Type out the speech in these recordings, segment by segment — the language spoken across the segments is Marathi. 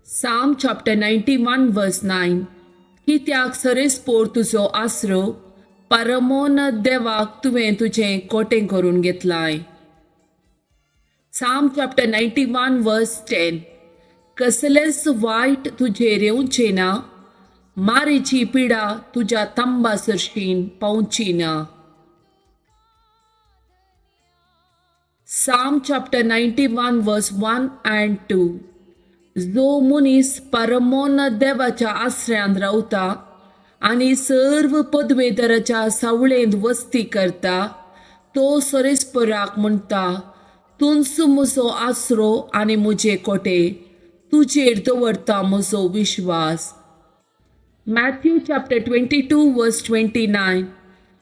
Psalm chapter 91 verse 9. कित्याक सरेस्पोर तुजो आसरो, परमोन्नत देवाक तुवें तुजें कोटें करून घेतलाय. Psalm chapter 91 verse 10. कसलेच वाईट तुजेर येवचें ना, मारेची पिडा तुज्या तंबा सरशीन पावची ना. Psalm chapter 91 verse 1 and 2. जो मनीस परमोन्नत देवाच्या आश्रयांत रावता आनी सर्व पदवेदराच्या सावळेंत वस्ती करता, तो सरेस्पराक म्हणटा, तुंच म्हजो आसरो आनी म्हजे कोटे, तुजेर दवरता म्हजो विश्वास. मॅथ्यू चॅप्टर 22 वर्स 29.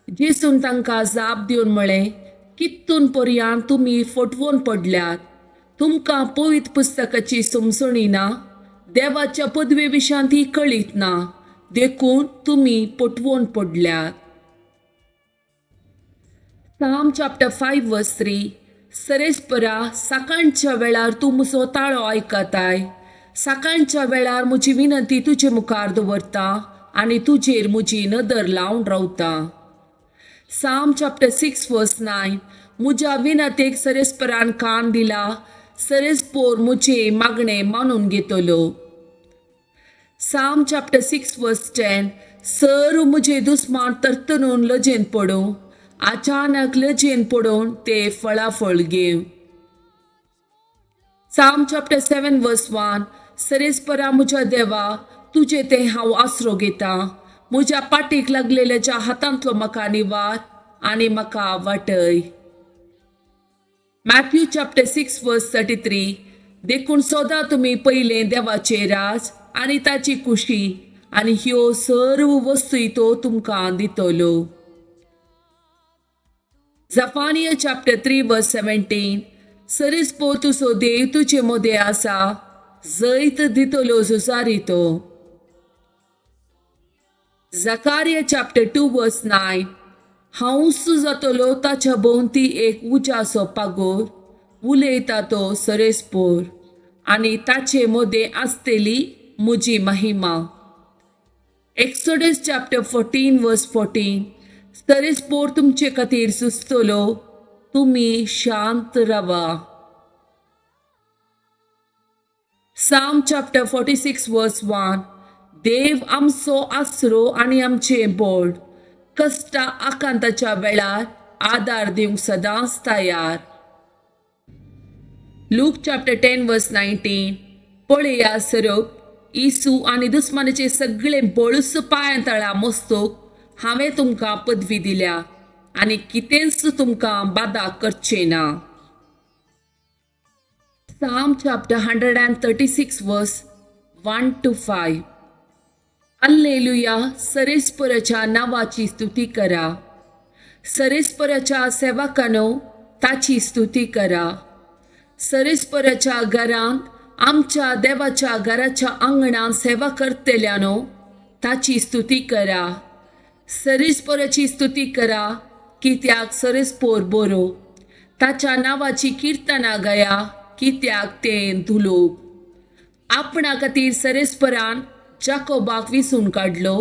जेसून तांकां जाप दिवन म्हळें, कितून पर्यांत तुमी फटवून पडल्यात. तुमकां पवित्र पुस्तकाची समजणी ना, देवाच्या पदवे विशांत ती कळीत ना, देखून तुमी पटवून पडल्यात. Psalm chapter 5 verse 3. सरेस्परा, सकाळच्या वेळार तूं म्हजो ताळो आयकताय. सकाळच्या वेळार म्हजी विनंती तुजे मुखार दवरता आनी तुजेर म्हजी नदर लावन रावता. Psalm chapter 6 verse 9. म्हज्या विनंतेक सरेस्परान कान दिला, सरेस्पोर म्हजे मागणे मानून घेतलो. Psalm chapter 6 verse 10. सर्व म्हजे दुस्मान तरतनून लजेन पडूं, अचानक लजेन पडून ते फळाफळ घेव. Psalm chapter 7 verse 1. सरेस्परा म्हज्या देवा, तुजे ते हांव आसरो घेता. म्हज्या पाटीक लागलेल्या ज्या हातांतलो म्हाका निवार आनी म्हाका वाटय. मॅथ्यू चॅप्टर 6 वर्स 33. देखून सदां तुमी पयलें देवाचें राज आनी ताची कुशी, आनी ह्यो सर्व वस्तूय तो तुमकां दितलो. जफानिया चॅप्टर 3 वर्स 17. सरेस्पो तुजो देव तुजे मदें आसा, जैत दितलो झुजारी तो. जकारिया चॅप्टर 2 वर्स 9. हांवच जातलो ताच्या भोंवती एक उजासो पागोर, उलयता तो सरेस्पोर, आनी ताचे मदें आसतली म्हजी महिमा. एक्सोडस चॅप्टर 14 वर्स 14. सरेस्पोर तुमचे खातीर सुचतलो, तुमी शांत रावा. Psalm chapter 46 verse 1. देव आमचो आसरो आनी आमचें बळ, कष्टा आकांताच्या वेळार आदार दिवंक सदांच तयार. लूक चॅप्टर 10 वर्स 19. पळया सरप, इसू आनी दुस्मानाचे सगळे बळूस पांया तळा मस्तूक हांवें तुमकां पदवी दिल्या, आनी कितेंच तुमकां बादा करचें ना. Psalm chapter 136 verse 1 to 5. Hallelujah, सरेस्पराच्या नावाची स्तुती करा. सरेस्पराच्या सेवकांनो, ताची स्तुती करा. सरेस्पराच्या घरांत, आमच्या देवाच्या घराच्या आंगणांत सेवा करतल्यानो, ताची स्तुती करा. सरेस्पराची स्तुती करा, कित्याक सरेस्पोर बरो. ताच्या नावाची कीर्तना गया, कित्याक तें धुलोप. आपणा खातीर सरेस्परान जाकोबाक विसून काडलो,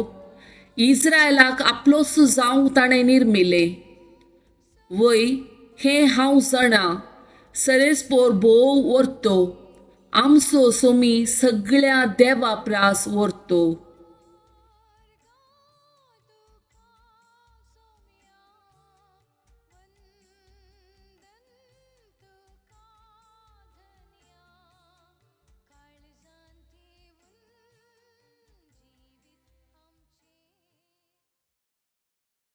इस्रायलाक आपलोस जावंक ताणें निर्मिले. वय, हें हांव जाणा, सरेस्पोर भोव व्हरतो, आमचो सोमी सगळ्या देवा प्रास व्हरतो.